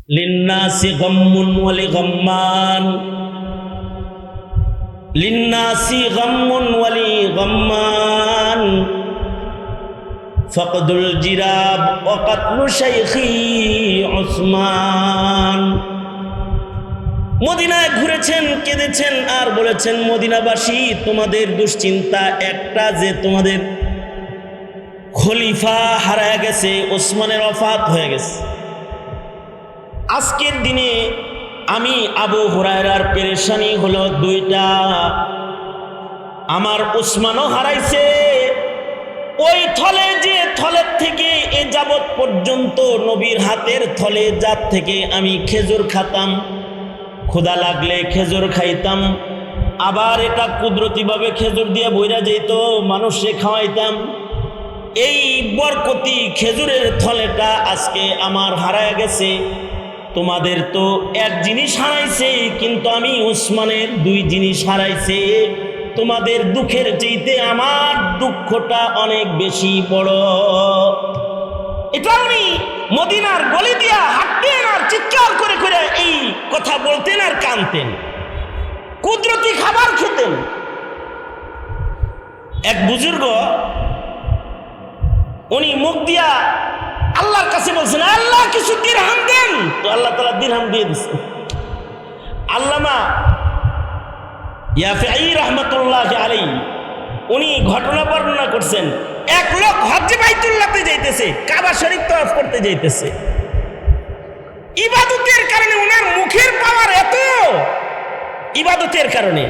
লিন্নাসি গাম্মুন ওয়া লিগাম্মান, লিন্নাসি গাম্মুন ওয়া লিগাম্মান, ফাকদুল জিরাব ওয়া কাতলু শাইখি উসমান। মদিনায় ঘুরেছেন, কেঁদেছেন আর বলেছেন, মদিনাবাসী তোমাদের দুশ্চিন্তা একটা যে তোমাদের খলিফা হারায় গেছে, ওসমানের ওফাত হয়ে গেছে। আজকের দিনে আমি আবু হুরায়রার পেরেশানি হলো দুইটা, আমার ওসমানও হারাইছে। ওই থলে যে থলের থেকে এ যাবৎ পর্যন্ত নবীর হাতের থলে যার থেকে আমি খেজুর খাতাম, ক্ষুধা লাগলে খেজুর খাইতাম, আবার এটা কুদরতিভাবে খেজুর দিয়ে বইরা যেত, মানুষে খাওয়াইতাম। এই বরকতি খেজুরের থলেটা আজকে আমার হারায় গেছে। তোমাদের তো এক জিনিস হারাইছে, কিন্তু আমি ওসমানের দুই জিনিস হারাইছে। তোমাদের দুঃখের চাইতে আমার দুঃখটা অনেক বেশি বড়। এটা উনি মদিনার গলি দিয়া হাঁটতেন আর চিৎকার করে করে এই কথা বলতেন আর কাঁদতেন, কুদরতি খাবার খেতেন। এক বুজুর্গ উনি মুখ দিয়া আল্লাহর কাছে বলছেন, আল্লাহ কিছু দিরহাম দেন, তো আল্লাহ তাআলা দিরহাম দিয়ে দিচ্ছে। আল্লামা ইয়াফিঈ রাহমাতুল্লাহি আলাইহি উনি ঘটনা বর্ণনা করছেন, এক লোক হজ্জে বাইতুল্লাহতে যাইতেছে, কাবা শরীফ তওয়াফ করতে যাইতেছে। ইবাদতের কারণে ওনার মুখের পাওয়ার এত, ইবাদতের কারণে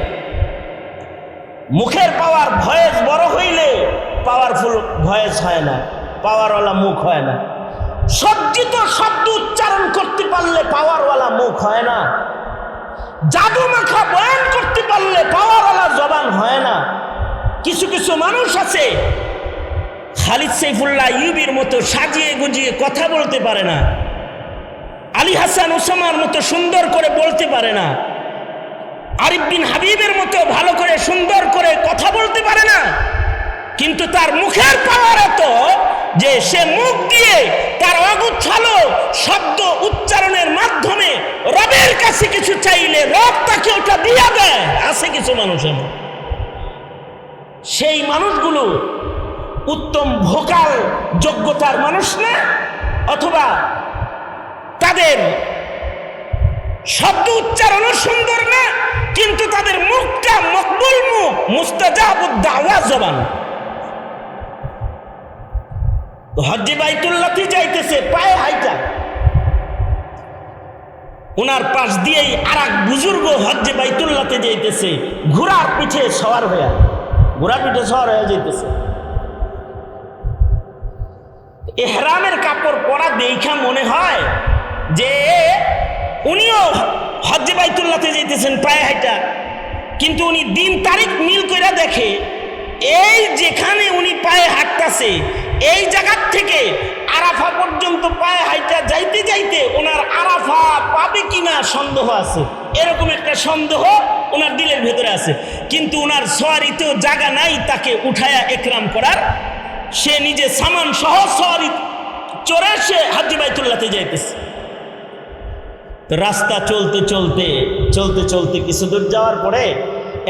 মুখের পাওয়ার, ভয়েস বড় হইলে পাওয়ারফুল ভয়েস হয় না, পাওয়ারওয়ালা মুখ হয় না। সজ্জিত শব্দ উচ্চারণ করতে পারলে পাওয়ারওয়ালা মুখ হয় না। জাদু মাখা বয়ান করতে পারলে পাওয়ারওয়ালা জবান হয় না। কিছু কিছু মানুষ আছে খালিদ সাইফুল্লাহ ইউবির মতো সাজিয়ে গুজিয়ে কথা বলতে পারে না, আলী হাসান ওসামার মতো সুন্দর করে বলতে পারে না, আরিফ বিন হাবিবের মতো ভালো করে সুন্দর করে কথা বলতে পারে না, কিন্তু তার মুখের পাওয়ার এত যে সে মুখ দিয়ে তার অগুচ্ছালো শব্দ উচ্চারণের মাধ্যমে রবের কাছে কিছু চাইলে রব তাকে ওটা দিয়া দেয়। আছে কিছু মানুষের, সেই মানুষগুলো উত্তম ভোকাল যোগ্যতার মানুষ না, অথবা তাদের শব্দ উচ্চারণও সুন্দর না, কিন্তু তাদের মুখটা মকবুল মুখ, মুস্তাজাবুদ দাওয়া জবান। হজ্জে বাইতুল্লাহতে যাইতেছে পায়ে হাইটা, ওনার পাশ দিয়েই আর এক বুজুর্গ হজ্জে বাইতুল্লাহতে যাইতেছে ঘোড়ার পিঠে সওয়ার হয়ে, ঘোড়ার পিঠে সওয়ার হয়ে যাইতেছে। ইহরামের কাপড় পরা দেখা মনে হয় যে উনিও হজ্জে বাইতুল্লাহতে যাইতেছেন পায়ে হাইটা, কিন্তু উনি দিন তারিখ মিল করে দেখে এই যেখানে উনি পায়ে হাঁটতেছে এই জায়গার থেকে আরাফা পর্যন্ত পায়ে হাইটা যাইতে যাইতে ওনার আরাফা পাবে কিনা সন্দেহ আছে। এরকম একটা সন্দেহ ওনার দিলের ভেতরে আছে, কিন্তু ওনার সওয়ারিতেও জায়গা নাই তাকে উঠায়া একরাম করার। সে নিজে সামান সহ সওয়ারি চড়ে সে হজ্জে বাইতুল্লাহতে যাইতেছে। তো রাস্তা চলতে চলতে চলতে চলতে কিছু দূর যাওয়ার পরে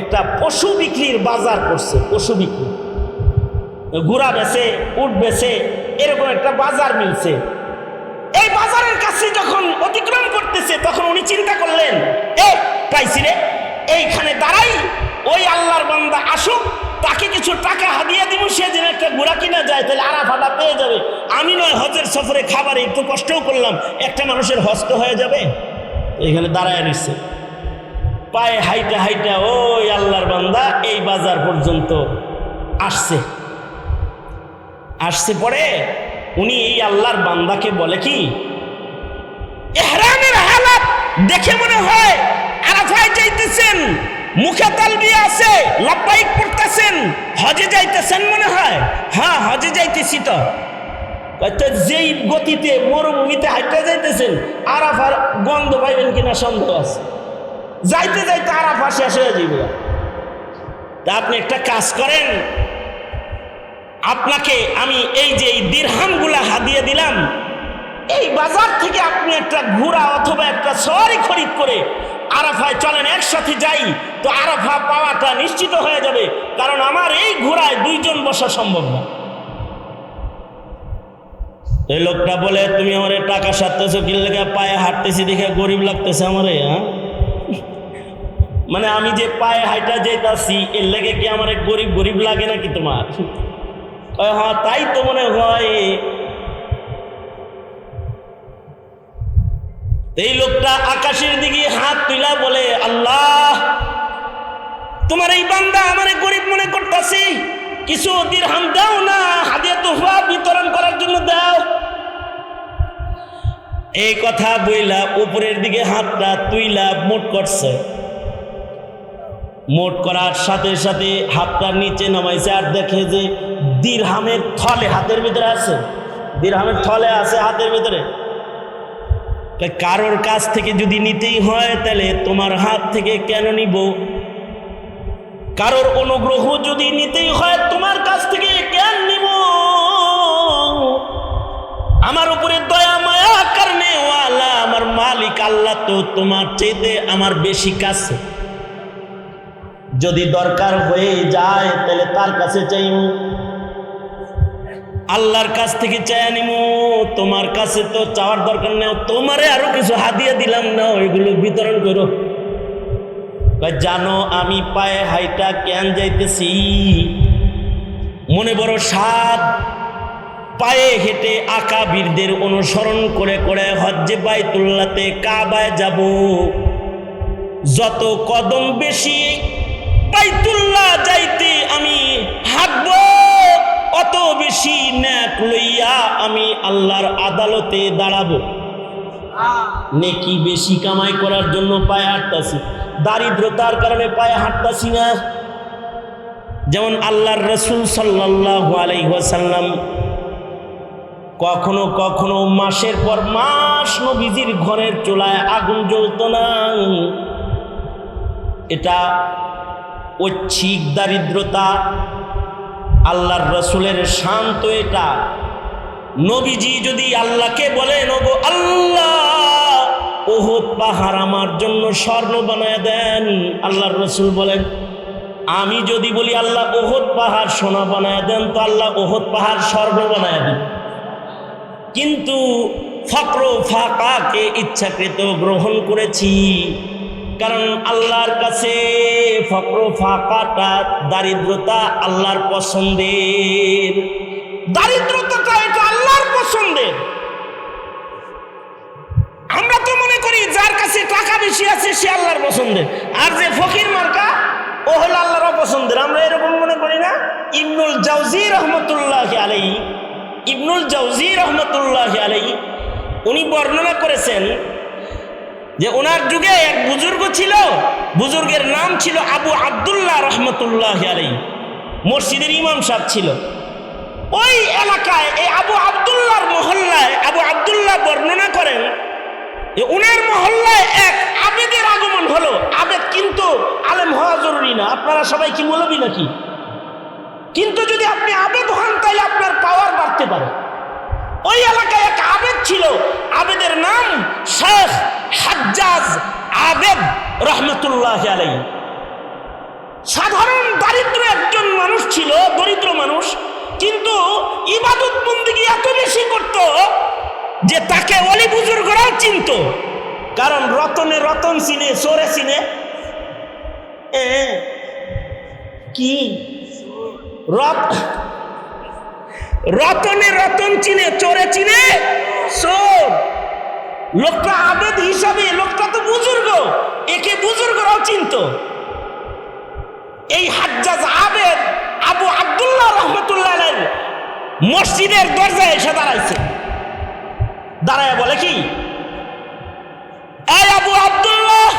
একটা পশু বিক্রির বাজার করছে, পশু বিক্রি, ঘোড়া বেচে, উট বেচে, এরকম একটা বাজার মিলছে। এই বাজারের কাছে যখন অতিক্রম করতেছে তখন উনি চিন্তা করলেন, এ পাইছি রে, এইখানে দাঁড়াই, ওই আল্লাহর বান্দা আসুক, তাকে কিছু টাকা হাদিয়া দিব, সে যেন একটা ঘোড়া কিনা যায়, তাহলে আরাফাটা পেয়ে যাবে। আমি নয় হজের সফরে খাবারে একটু কষ্টও করলাম, একটা মানুষের হস্ত হয়ে যাবে। এইখানে দাঁড়ায় নিচ্ছে, পায়ে হাইটা হাইটা ওই আল্লাহর বান্দা এই বাজার পর্যন্ত আসছে। আসছে পরে উনি এই আল্লাহর বান্দাকে বলে কি, ইহরামের হালাত দেখে মনে হয় আরাফায় যাইতেছেন, মুখে তালবিয়া আছে, লাব্বাইক পড়তেছেন, হজে যাইতেছেন মনে হয়। হ্যাঁ হজে যাইতেছি। তো যেই গতিতে মরুভূমিতে হাইটা যাইতেছেন, আরাফার গন্ধ পাইবেন কিনা সন্দেহ আছে। যাইতে যাইতে আরাফা শেষ হয়ে যাবে। তা আপনি একটা কাজ করেন, আপনাকে আমি এই যে দিরহামগুলা হাদিয়া দিলাম, এই বাজার থেকে আপনি একটা ঘোড়া অথবা একটা সওয়ারি খরিদ করে আরাফায় চলেন, একসাথে যাই, তো আরাফা পাওয়াটা নিশ্চিত হয়ে যাবে, কারণ আমার এই ঘোড়ায় 2 জন বসা সম্ভব না। এই লোকটা বলে, তুমি আমার টাকা সারতেছো কি লেগে? পায়ে হাঁটতেছি দেখে গরিব লাগতেছে আমারে। হ্যাঁ, মানে আমি যে পায়ে হাইটা যেতাছি এর লেগে কি আমার গরিব গরিব লাগে নাকি তোমার? হ্যাঁ তাই তো মনে হয়। এই লোকটা আকাশের দিকে হাত তুলা বলে, আল্লাহ, তোমার এই বান্দা আমারে গরিব মনে করতেছি, কিছু দিরহাম দাও না, হাদিয়া তোহফা বিতরণ করার জন্য দাও। এই কথা বইলা উপরের দিকে হাতটা তুইলা মোট করছে। মোট করার সাথে সাথে হাতটা নিচে নামাইছে, আর দেখে যে দিরহামের থলে হাতের ভিতরে আছে, দিরহামের থলে আছে হাতের ভিতরে। কারোর কাছ থেকে যদি নিতেই হয় তাহলে তোমার হাত থেকে কেন নিব? কারোর অনুগ্রহ যদি নিতেই হয় তোমার কাছ থেকে কেন নিব? আমার উপরে দয়া মায়া করনে ওয়ালা আমার মালিক আল্লাহ তো তোমার চাইতে আমার বেশি কাছে। যদি দরকার হয়ে যায় তাহলে তার কাছে চাইব, আল্লাহর কাছ থেকে চাই নিব। তোমার কাছে তো চাওয়ার দরকার নেই, তোমারে আরো কিছু হাদিয়া দিলাম না, ওইগুলো বিতরণ করো। জানো আমি পায়ে হাইটা কেন যাইতেছি? মনে বড় স্বাদ, পায়ে হেঁটে আকাবিরদের অনুসরণ করে করে হজ্জে বাইতুল্লাহতে কাবায় যাব। যত কদম বেশি বাইতুল্লাহ যাইতে আমি হাঁটবো, অত বেশি নেক লইয়া আমি আল্লাহর আদালতে দাঁড়াবো। নেকি বেশি কামাই করার জন্য পায়ে হাঁটতাছি, দারিদ্রতার কারণে পায়ে হাঁটতাছি না। যেমন আল্লাহর রাসূল সাল্লাল্লাহু আলাইহি ওয়াসাল্লাম কখনো কখনো মাসের পর মাস নবীজির ঘরের চুলায় আগুন জ্বলত না। এটা ঐচ্ছিক দারিদ্রতা, আল্লাহর রাসূলের শান্ত এটা। নবীজি যদি আল্লাহকে বলেন, ওগো আল্লাহ, উহুদ পাহাড় আমার জন্য স্বর্ণ বানায় দেন, আল্লাহর রাসূল বলেন, আমি যদি বলি আল্লাহ উহুদ পাহাড় সোনা বানায় দেন, তো আল্লাহ উহুদ পাহাড় স্বর্ণ বানায় দেন। কিন্তু ফক্র ফাকাকে ইচ্ছাকৃত গ্রহণ করেছি, কারণ আল্লাহর কাছে ফক্র ফাকাটা, দারিদ্রতা আল্লাহর পছন্দের। দারিদ্রতাটা এটা আল্লাহর পছন্দের। আমরা তো মনে করি যার কাছে টাকা বেশি আছে সে আল্লাহর পছন্দের, আর যে ফকির মার্কা ও হলো আল্লাহর অপছন্দের। আমরা এরকম মনে করি না? ইবনুল জাওজি রহমতুল্লাহ আলাইহি, ইবনুল জাওজি রহমতুল্লাহ আলাইহি উনি বর্ণনা করেছেন যে ওনার যুগে এক বুজুর্গ ছিল, বুজুর্গের নাম ছিল আবু আব্দুল্লাহ রহমতুল্লাহ আলাইহি, মসজিদের ইমাম সাহেব ছিল। ওই এলাকায় এই আবু আব্দুল্লাহর মহল্লায় আবু আব্দুল্লাহ বর্ণনা করেন যে ওনার মহল্লায় এক আবেদের আগমন হলো। আবেদ কিন্তু আলেম হওয়া জরুরি না, আপনারা সবাই কি মৌলবি নাকি? কিন্তু যদি আপনি আবেদ হন তাহলে আপনার পাওয়ার বাড়তে পারে। ওই এলাকায় এক আবেদ ছিল, আবেদের নাম শেখ হাজ্জাজ আবেদ রহমতুল্লাহ আলাইহি। সাধারণ দারিদ্র একজন মানুষ ছিল, দরিদ্র মানুষ, কিন্তু ইবাদত বন্দেগী এত বেশি করত যে তাকে ওলি বুজুর্গরাও চিনত। কারণ রতনে রতন চিনে, চোরে চিনে। কি রতনে রতন চিনে, চোরে চিনে চোর। লোকটা আবেদ হিসাবে, লোকটা তো বুজুর্গ, একে বুজুর্গরাও চিনত। এই হাজ্জাজ আবেদ আবু আব্দুল্লাহ রহমতুল্লাহ আলাইহি মসজিদের দরজায় এসে দাঁড়াইছে। দাঁড়ায় বলে কি, এই আবু আব্দুল্লাহ,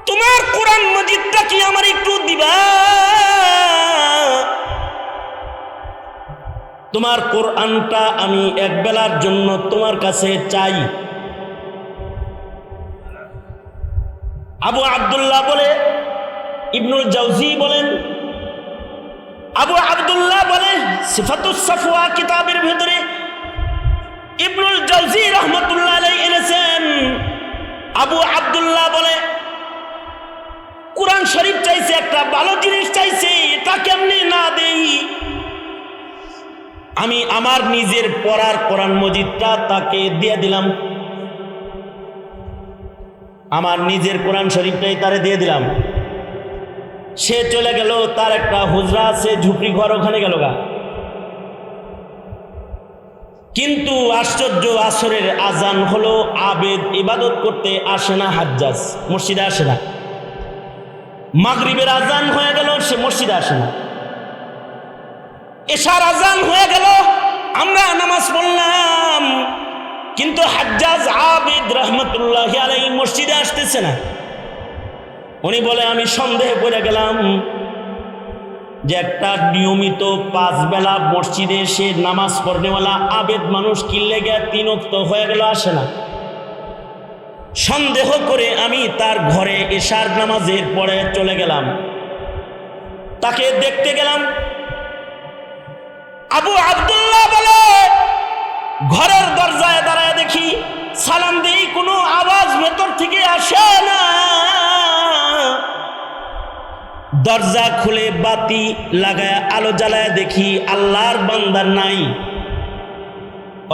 তোমার কোরআন মজিদটা কি আমার একটু দিবা? তোমার কোরআনটা আমি এক বেলার জন্য তোমার কাছে চাই। আবু আব্দুল্লাহ বলে, ইবনুল জাওজি বলেন, আবু আব্দুল্লাহ বলে সিফাতুস সাফওয়া কিতাবের ভিতরে ইবনুল জাওজি রহমতুল্লাহ আলাইহি এনেছেন। আবু আব্দুল্লাহ বলে, কোরআন শরীফ চাইছে, একটা ভালো জিনিস চাইছে, এটা কেমনে না দেই? আমি আমার নিজের পড়ার কোরআন মজিদটা তাকে দিয়ে দিলাম, আমার নিজের কোরআন শরীফটাই তারে দিয়ে দিলাম। সে চলে গেল, তার একটা হুজরা আছে, ঝুপড়ি ঘর, ওখানে গেল গা। কিন্তু আশ্চর্য, আসরের আজান হলো, আবেদ ইবাদত করতে আসে না, হাজ্জাজ মসজিদে আসে না। মাগরিবের আজান হয়ে গেল, সে মসজিদে আসে না। এশার আজান হয়ে গেল, আমরা নামাজ পড়লাম, কিন্তু হাজ্জাজ আবেদ রহমতুল্লাহ আলাইহি মসজিদে আসতেছে না। উনি বলে, আমি সন্দেহে পড়ে গেলাম যে একটা নিয়মিত 5 বেলা মসজিদে এসে নামাজ পড়নেওয়ালা আবেদ মানুষ কিনলে গিয়ে 3 ওয়াক্ত হয়ে গেল, আসে না। সন্দেহ করে আমি তার ঘরে এশার নামাজের পরে চলে গেলাম, তাকে দেখতে গেলাম। আবু আব্দুল্লাহ বলে, ঘরের দরজায় দাঁড়ায় দেখি, সালাম দেই, কোনো আওয়াজ ভেতর থেকে আসে না। দরজা খুলে বাতি লাগায় আলো জ্বালায় দেখি আল্লাহর বান্দার নাই,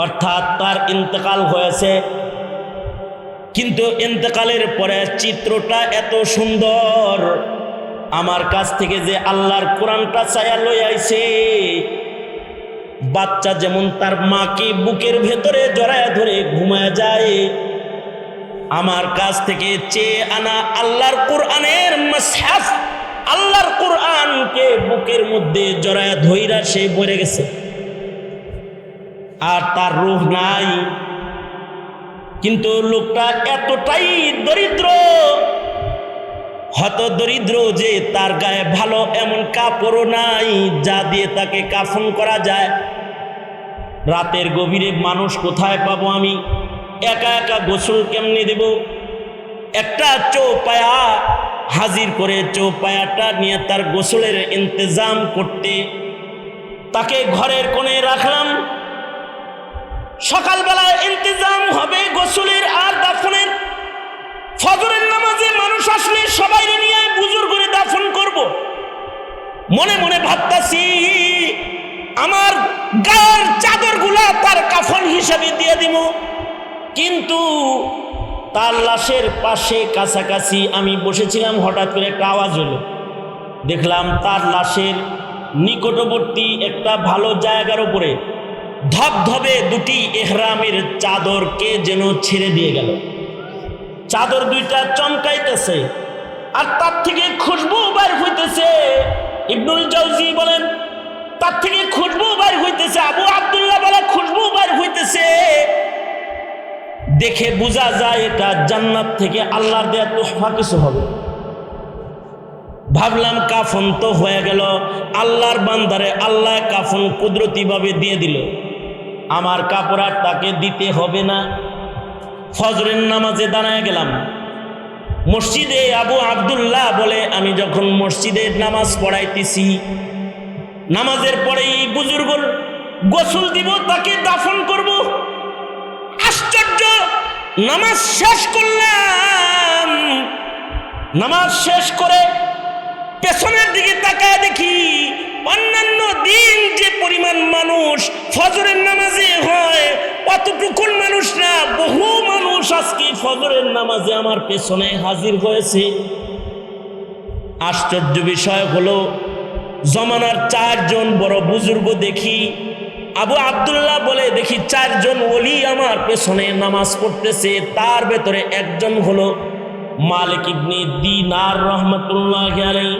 অর্থাৎ তার ইন্তেকাল হয়েছে। কিন্তু ইন্তেকালের পরে চিত্রটা এত সুন্দর, আমার কাছ থেকে যে আল্লাহর কোরআনটা চায়া লই আইছে, বাচ্চা যেমন তার মাকে বুকের ভেতরে জড়ায় ধরে ঘুমায় যায়, আমার কাছ থেকে চেয়ে আনা আল্লাহর কোরআনের মুসহাফ, আল্লাহর কোরআনকে বুকের মধ্যে জড়ায় ধইরা সে মরে গেছে, আর তার রূহ নাই। কিন্তু লোকটা এতটাই দরিদ্র, হত দরিদ্র যে তার গায়ে ভালো এমন কাপড়ও নাই যা দিয়ে তাকে কাফন করা যায়। রাতের গভীরে মানুষ কোথায় পাবো আমি? একা একা গোসল কেমনে দেব? একটা চৌপায়া হাজির করে চৌপায়াটা নিয়ে তার গোসলের ইন্তজাম করতে তাকে ঘরের কোণে রাখলাম। সকালবেলায় ইন্তজাম হবে গোসলের আর দাফনের। ফজরের নামাজে মানুষ আসলে সবাই নিয়ে বুজুর্গ করে দাফন করব। মনে মনে ভাবতাছি আমার গায়ের চাদরগুলা তার কাফন হিসাবে দিয়ে দিব, কিন্তু তার লাশের পাশে কাছাকাছি আমি বসেছিলাম, হঠাৎ করে একটা আওয়াজ হলো। দেখলাম তার লাশের নিকটবর্তী একটা ভালো জায়গার উপরে ধবধবে 2টি ইহরামের চাদরকে যেন ছেড়ে দিয়ে গেল। চাদর 2টা চমকাইতেছে আর তার থেকে খুশবু বাইর হইতেছে। ইবনুল জাওজি বলেন, তার থেকে খুশবু বাইর হইতেছে। আবু আব্দুল্লাহ বলে, খুশবু বাইর হইতেছে, দেখে বোঝা যায় এটা জান্নাত থেকে আল্লাহর দেয়া তোহফা কিছু হবে। ভাবলাম কাফন তো হয়ে গেল, আল্লাহর বান্দারে আল্লাহ কাফন কুদরতি ভাবে দিয়ে দিল, আমার কাপড় আর তাকে দিতে হবে না। ফজরের নামাজে দাঁড়ায় গেলাম মসজিদে। আবু আব্দুল্লাহ বলে, আমি যখন মসজিদে নামাজ পড়াইতেছি, নামাজের পরেই বুজুর্গ গোসল দিব, তাকে দাফন করব। আশ্চর্য, নামাজ শেষ করলাম, নামাজ শেষ করে পেছনের দিকে তাকায় দেখি অন্যান্য দিন যে পরিমাণ মানুষ ফজরের নামাজে হয় অতটুকুন মানুষ না, বহু মানুষ আজকে ফজরের নামাজে আমার পেছনে হাজির হয়েছে। আশ্চর্য বিষয় হলো, জমানার 4 জন বড় বুজুর্গ দেখি। আবু আব্দুল্লাহ বলে, দেখি 4 জন ওলি আমার পেছনে নামাজ পড়তেছে। তার ভেতরে একজন হলো মালিক ইবনে দিনার রহমতুল্লাহ আলাইহি,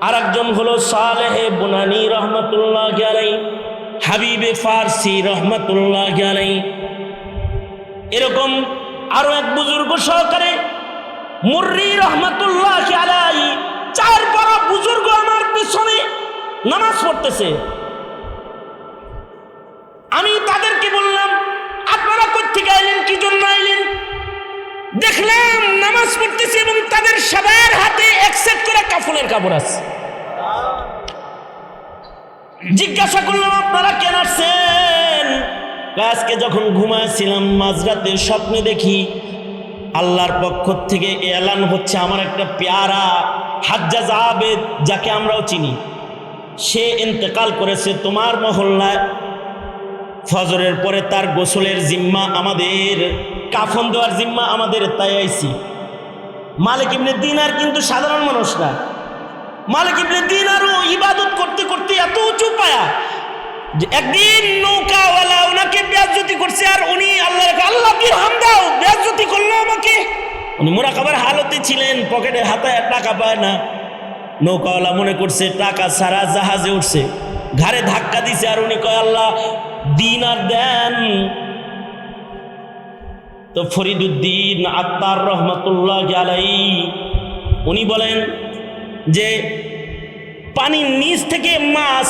আর একজন হলো সালেহ বুনানি রহমতুল্লাহ আলাইহি, হাবিবে ফারসি রহমতুল্লাহ আলাইহি, এরকম আরো এক বুজুর্গ সহকারে মুররি রহমতুল্লাহ আলাইহি। 4 বড় বুজুর্গ আমার পিছনে নামাজ পড়তেছে। আমি তাদেরকে বললাম, আপনারা কোত্থেকে আইলেন, কি জন্য আইলেন? দেখলাম নামাজ পড়তেছে এবং তাদের সবার হাতে এক সেট করে কাফনের কাপড় আছে। জিজ্ঞাসা করলাম, আপনারা কেন আসছেন? আজকে যখন ঘুমাচ্ছিলাম মাঝরাতে স্বপ্নে দেখি আল্লাহর পক্ষ থেকে এলান হচ্ছে, আমার একটা পেয়ারা হাজ্জাজ আবেদ যাকে আমরাও চিনি, সে ইন্তেকাল করেছে তোমার মহল্লায়। ফজরের পরে তার গোসলের জিম্মা আমাদের, কাফন দেওয়ার জিম্মা আমাদের, তাই আইছি। মালিক ইবনে দিনার কিন্তু সাধারণ মানুষ না। মালিক ইবনে দিনারও ইবাদত করতে করতে এত উঁচু পায়া যে একদিন নৌকাওয়ালা ওনাকে বেয়াজ্জতি করছে, আর উনি আল্লাহ দিরহাম দাও, বেয়াজ্জতি করলো আমাকে। উনি মুরাকাবার হালতে ছিলেন, পকেটে হাতে টাকা পায় না। নৌকাওয়ালা মনে করছে টাকা ছাড়া জাহাজে উঠছে, ঘাড়ে ধাক্কা দিছে, আর উনি কয় আল্লাহ দিনার দেন। তো ফরিদুদ্দিন আত্মার রহমতুল্লাহ আলাইহি উনি বলেন যে পানির নিচ থেকে মাছ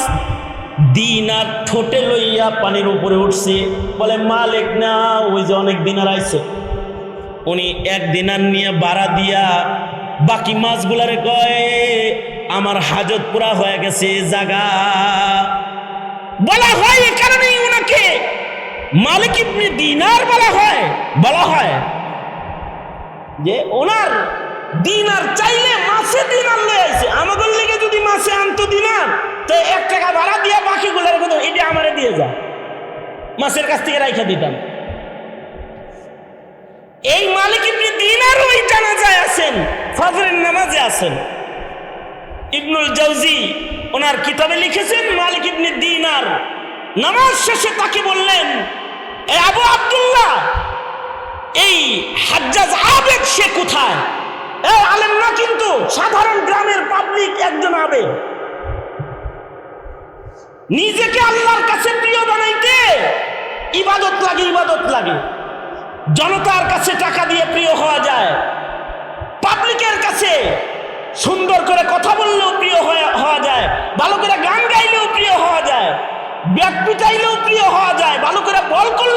দিনার ঠোঁটে লইয়া পানির উপরে উঠছে, বলে মালিক না, ওই যে অনেক দিনার আইছে। উনি এক দিনার নিয়ে বাড়া দিয়া বাকি মাছগুলারে কয় আমার হাজত পুরা হয়ে গেছে জাগা। বলা হয় এ কারণেই ওনাকে মালিক ইবনে দিনার বলা হয় যে ওনার দিনার চাইলে মাছে দিনার লয়ে আইছে। আমাদের লেগে যদি মাছে আনতো দিনার, তো 1 টাকা ভাড়া দিয়া বাকিগুলোর কথা এটা আমারে দিয়ে যা, মাছের কাছ থেকে রাইখা দিতাম। এই মালিক ইবনে দিনার ওই জানাজায় আছেন, ফজরের নামাজে আছেন। ইবনুল জাওজি ওনার কিতাবে লিখেছেন মালিক ইবনে দিনার নামাজ শেষে তাকে বললেন, এ আবু আব্দুল্লাহ, এই হাজ্জাজ আবেদ সে কোথায়? এ আলেম না কিন্তু, সাধারণ গ্রামের পাবলিক একজন আবেদ। নিজেকে আল্লাহর কাছে প্রিয় বানাইতে ইবাদত লাগে। জনতার কাছে টাকা দিয়ে প্রিয় হওয়া যায়, পাবলিকের কাছে সুন্দর করে কথা বললেও প্রিয় হওয়া যায়, ভালো করে গান গাইলেও প্রিয় হওয়া যায়, ব্যাগ পিটাইলেও প্রিয় হওয়া যায়, ভালো করে বল করলেও